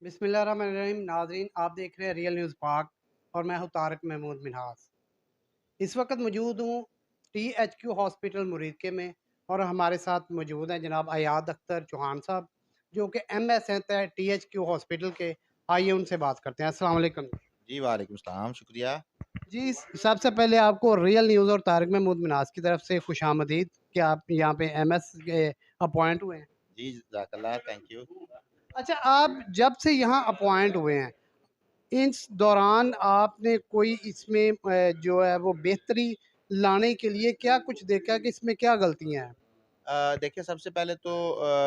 बिस्मिल्लाहिर्रहमानिर्रहीम। नाज़रीन, आप देख रहे हैं रियल न्यूज़ पाक और मैं हूं तारिक महमूद मिन्हास। इस वक्त मौजूद हूं THQ हॉस्पिटल मुरीदके में और हमारे साथ मौजूद हैं जनाब अयाद अख्तर चौहान साहब, जो कि MS हैं THQ हॉस्पिटल के। आइए उनसे बात करते हैं। अस्सलाम वालेकुम। जी, वालेकुम सलाम, शुक्रिया। जी, सबसे पहले आपको रियल न्यूज़ और तारिक महमूद मिन्हास की तरफ से खुशामदीद कि आप यहाँ पे MS के अपॉइंट हुए हैं। जी, जज़ाकल्लाह, थैंक यू। अच्छा, आप जब से यहाँ अपॉइंट हुए हैं, इस दौरान आपने कोई इसमें जो है वो बेहतरी लाने के लिए क्या कुछ देखा कि इसमें क्या गलतियाँ हैं? देखिए सबसे पहले तो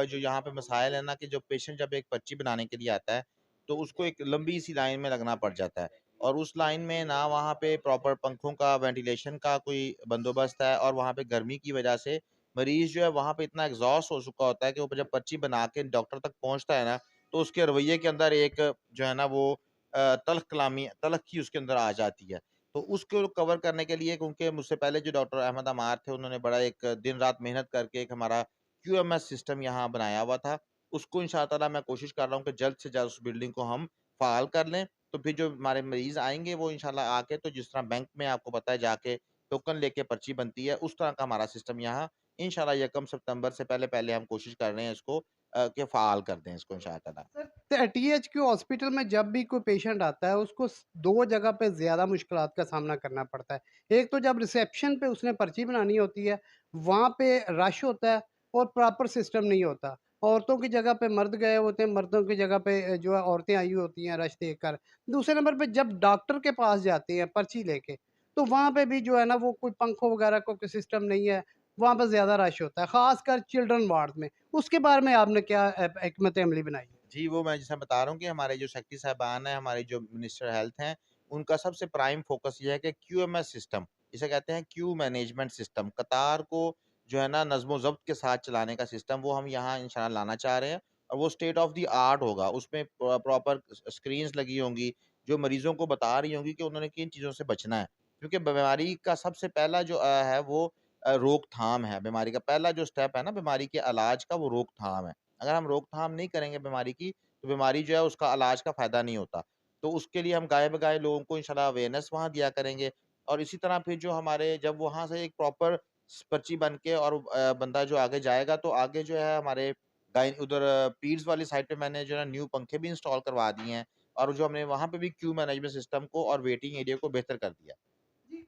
जो यहाँ पे मसाइल है ना कि जो पेशेंट जब एक पर्ची बनाने के लिए आता है, तो उसको एक लंबी सी लाइन में लगना पड़ जाता है और उस लाइन में ना वहाँ पे प्रॉपर पंखों का, वेंटिलेशन का कोई बंदोबस्त है और वहाँ पे गर्मी की वजह से मरीज़ जो है वहाँ पे इतना एग्ज़ॉस्ट हो चुका होता है कि वो जब पर्ची बना के डॉक्टर तक पहुँचता है ना, तो उसके रवैये के अंदर एक जो है ना वो तल्ख़ी उसके अंदर आ जाती है। तो उसको कवर करने के लिए क्योंकि मुझसे पहले जो डॉक्टर अहमद अमार थे, उन्होंने बड़ा एक दिन-रात मेहनत करके एक हमारा QMS सिस्टम यहाँ बनाया हुआ था। उसको इंशाअल्लाह ताला मैं कोशिश कर रहा हूँ कि जल्द से जल्द उस बिल्डिंग को हम फ़ाल कर लें। तो फिर जो हमारे मरीज़ आएँगे वो इंशाअल्लाह आके तो जिस तरह बैंक में आपको पता है जाके टोकन लेके पर्ची बनती है, उस तरह का हमारा सिस्टम यहाँ इंशाअल्लाह यकम सितंबर से पहले-पहले हम कोशिश कर रहे हैं इसको कि फ़ाल कर दें इसको इंशाअल्लाह ताला। सर, THQ हॉस्पिटल में जब भी कोई पेशेंट आता है उसको 2 जगह पे ज़्यादा मुश्किलात का सामना करना पड़ता है। एक तो जब रिसेप्शन पे उसने पर्ची बनानी होती है, वहाँ पे रश होता है और प्रॉपर सिस्टम नहीं होता। औरतों की जगह पे मर्द गए होते हैं, मर्दों की जगह पे जो है औरतें आई हुई होती हैं रश देखकर। दूसरे नंबर पे जब डॉक्टर के पास जाते हैं पर्ची लेके, तो वहाँ पे भी जो है ना वो कोई पंखों वगैरह का कोई सिस्टम नहीं है, वहाँ पे ज़्यादा रश होता है, ख़ासकर चिल्ड्रन वार्ड में। उसके बारे में आपने क्या हिकमत अमली बनाई है? जी, वो मैं जैसा बता रहा हूँ कि हमारे जो सेक्रेटरी साहिबान हैं, हमारे जो मिनिस्टर हेल्थ हैं, उनका सबसे प्राइम फ़ोकस ये है कि QMS सिस्टम, जिसे कहते हैं क्यू मैनेजमेंट सिस्टम, कतार को जो है ना नज़्म-ओ-ज़ब्त के साथ चलाने का सिस्टम, वो हम यहाँ इंशाअल्लाह लाना चाह रहे हैं और वो स्टेट ऑफ द आर्ट होगा। उसमें प्रॉपर स्क्रीन्स लगी होंगी, जो मरीज़ों को बता रही होंगी कि उन्होंने किन चीज़ों से बचना है। क्योंकि बीमारी का सबसे पहला जो है वो रोकथाम है। बीमारी का पहला जो स्टेप है ना बीमारी के इलाज का, वो रोकथाम है। अगर हम रोकथाम नहीं करेंगे बीमारी की, तो बीमारी जो है उसका इलाज का फ़ायदा नहीं होता। तो उसके लिए हम गाए-बगाए लोगों को इंशाअल्लाह अवेयरनेस वहाँ दिया करेंगे और इसी तरह फिर जो हमारे जब वहाँ से एक प्रॉपर पर्ची बन के और बंदा जो आगे जाएगा तो आगे जो है हमारे उधर पीड्स वाली साइड पे मैंने जो है न्यू पंखे भी इंस्टॉल करवा दिए हैं और जो हमने वहाँ पे भी क्यू मैनेजमेंट सिस्टम को और वेटिंग एरिया को बेहतर कर दिया। जी,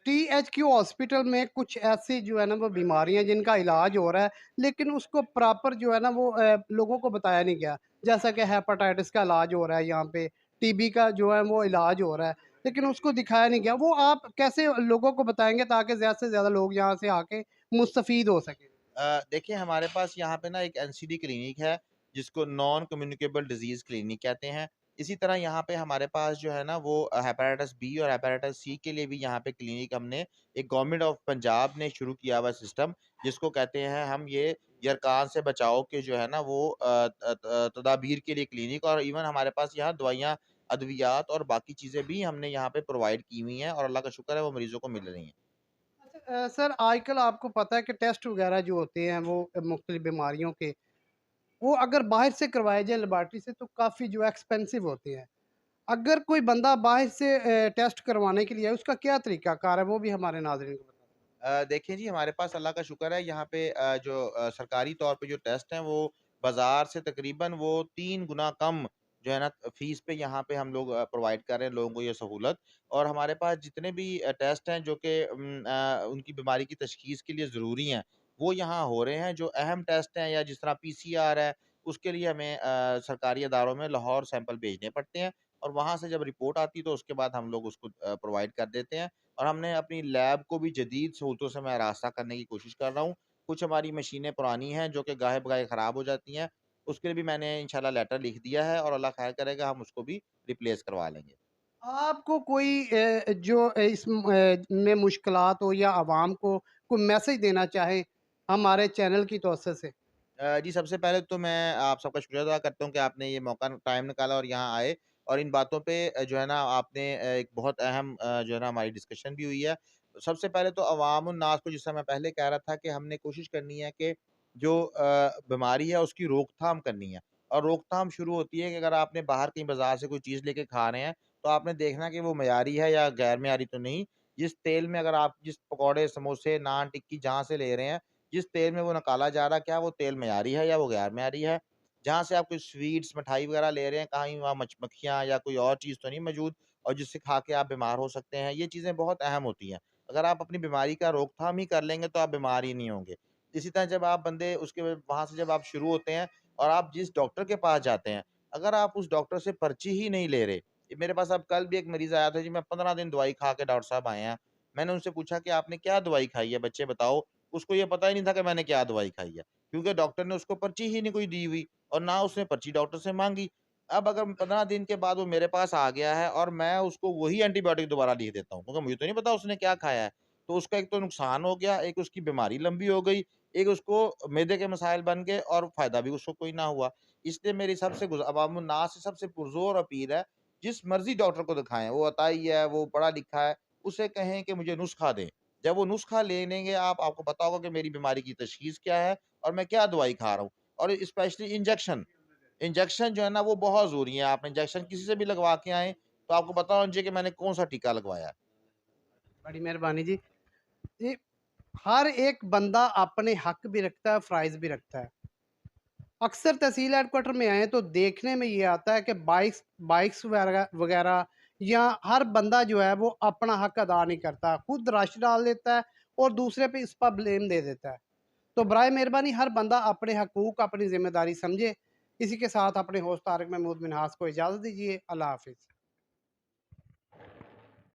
THQ हॉस्पिटल में कुछ ऐसी जो है ना वो बीमारियाँ जिनका इलाज हो रहा है, लेकिन उसको प्रॉपर जो है ना वो लोगों को बताया नहीं गया। जैसा कि हेपेटाइटिस का इलाज हो रहा है यहाँ पे, टीबी का जो है वो इलाज हो रहा है, लेकिन उसको दिखाया नहीं गया। वो आप कैसे लोगों को बताएँगे ताकि ज़्यादा से ज़्यादा लोग यहाँ से आके मुस्तफ़ीद हो सकें? देखिए हमारे पास यहाँ पे ना एक NCD क्लिनिक है, जिसको नॉन कम्युनिकेबल डिज़ीज़ क्लिनिक कहते हैं। इसी तरह यहाँ पे हमारे पास जो है ना वो हेपेटाइटिस बी और हेपेटाइटिस सी के लिए भी यहाँ पे क्लिनिक हमने एक गवर्नमेंट ऑफ पंजाब ने शुरू किया हुआ सिस्टम, जिसको कहते हैं हम ये यरकान से बचाव के जो है ना वो तदाबीर के लिए क्लिनिक और इवन हमारे पास यहाँ दवाइयाँ, अद्वियात और बाकी चीज़ें भी हमने यहाँ पे प्रोवाइड की हुई हैं और अल्लाह का शुक्र है वो मरीज़ों को मिल रही हैं। अच्छा, सर, आजकल आपको पता है कि टेस्ट वगैरह जो होते हैं वो मुख्तलिफ बीमारियों के, वो अगर बाहर से करवाए जाएँ लेबॉरेटरी से तो काफ़ी जो है एक्सपेंसिव होते हैं। अगर कोई बंदा बाहर से टेस्ट करवाने के लिए आए, उसका क्या तरीक़ाकार है? वो भी हमारे नाज़रीन को बता दें। देखिए जी, हमारे पास अल्लाह का शुक्र है यहाँ पे जो सरकारी तौर पे जो टेस्ट हैं वो बाज़ार से तकरीबन वो 3 गुना कम जो है ना फ़ीस पे यहाँ पे हम लोग प्रोवाइड कर रहे हैं लोगों को ये सहूलत। और हमारे पास जितने भी टेस्ट हैं जो कि उनकी बीमारी की तशख़ीस के लिए ज़रूरी हैं, वो यहाँ हो रहे हैं। जो अहम टेस्ट हैं या जिस तरह PCR है, उसके लिए हमें सरकारी अदारों में लाहौर सैंपल भेजने पड़ते हैं और वहाँ से जब रिपोर्ट आती है तो उसके बाद हम लोग उसको प्रोवाइड कर देते हैं। और हमने अपनी लैब को भी जदीद सहूलतों से मैं रास्ता करने की कोशिश कर रहा हूँ। कुछ हमारी मशीनें पुरानी हैं जो कि गाहे-बगाहे ख़राब हो जाती हैं, उसके लिए भी मैंने इंशाअल्लाह लेटर लिख दिया है और अल्लाह ख़ैर करेगा हम उसको भी रिप्लेस करवा लेंगे। आपको कोई जो में मुश्किलात हो या आवाम को कोई मैसेज देना चाहें हमारे चैनल की तवज्जो से? जी, सबसे पहले तो मैं आप सबका शुक्रिया अदा करता हूँ कि आपने ये मौका टाइम निकाला और यहाँ आए और इन बातों पे जो है ना आपने एक बहुत अहम जो है ना हमारी डिस्कशन भी हुई है। सबसे पहले तो अवामुन्नास को जिस तरह मैं पहले कह रहा था कि हमने कोशिश करनी है कि जो बीमारी है उसकी रोकथाम करनी है और रोकथाम शुरू होती है कि अगर आपने बाहर कहीं बाज़ार से कोई चीज़ लेके खा रहे हैं, तो आपने देखना कि वो मयारी है या गैर मयारी तो नहीं। जिस तेल में अगर आप जिस पकौड़े, समोसे, नान, टिक्की जहाँ से ले रहे हैं, जिस तेल में वो निकाला जा रहा है, क्या वो तेल मयारी है या वो गैर मयारी है? जहाँ से आप कोई स्वीट्स, मिठाई वग़ैरह ले रहे हैं, कहीं वहाँ मक्खियाँ या कोई और चीज़ तो नहीं मौजूद और जिससे खा के आप बीमार हो सकते हैं। ये चीज़ें बहुत अहम होती हैं। अगर आप अपनी बीमारी का रोकथाम ही कर लेंगे, तो आप बीमार ही नहीं होंगे। इसी तरह जब आप बंदे उसके वहाँ से जब आप शुरू होते हैं और आप जिस डॉक्टर के पास जाते हैं, अगर आप उस डॉक्टर से पर्ची ही नहीं ले रहे, मेरे पास अब कल भी एक मरीज़ आया था जी, मैं 15 दिन दवाई खा के डॉक्टर साहब आए हैं। मैंने उनसे पूछा कि आपने क्या दवाई खाई है बच्चे बताओ? उसको ये पता ही नहीं था कि मैंने क्या दवाई खाई है, क्योंकि डॉक्टर ने उसको पर्ची ही नहीं कोई दी हुई और ना उसने पर्ची डॉक्टर से माँगी। अब अगर 15 दिन के बाद वो मेरे पास आ गया है और मैं उसको वही एंटीबायोटिक दोबारा लिख देता हूँ, क्योंकि मुझे तो नहीं पता उसने क्या खाया है। तो उसका एक तो नुकसान हो गया, एक उसकी बीमारी लंबी हो गई, एक उसको मैदे के मसाइल बन गए और फ़ायदा भी उसको कोई ना हुआ। इसलिए मेरी सबसे अवामुन्नास से सबसे पुरज़ोर अपील है, जिस मर्ज़ी डॉक्टर को दिखाएँ, वो अताई है, वो पढ़ा-लिखा है, उसे कहें कि मुझे नुस्ख़ा दें। जब वो नुस्ख़ा ले लेंगे आपको पता होगा कि मेरी बीमारी की तशख़ीस क्या है और मैं क्या दवाई खा रहा हूँ। और स्पेशली इंजेक्शन, इंजेक्शन जो है ना वो बहुत ज़रूरी है। आप इंजेक्शन किसी से भी लगवा के आएँ, तो आपको पता होना चाहिए कि मैंने कौन-सा टीका लगवाया है। बड़ी मेहरबानी जी। ये हर एक बंदा अपने हक भी रखता है, फ़राइज़ भी रखता है। अक्सर तहसील हेडक्वार्टर में आएँ तो देखने में ये आता है कि बाइक्स बाइक्स वगैरह वगैरह या हर बंदा जो है वो अपना हक अदा नहीं करता, खुद रश डाल देता है और दूसरे पे इस पर ब्लेम दे देता है। तो बराए मेहरबानी हर बंदा अपने हकूक़, अपनी ज़िम्मेदारी समझे। इसी के साथ अपने होस्ट तारिक महमूद मिन्हास को इजाज़त दीजिए। अल्लाह हाफ़िज़।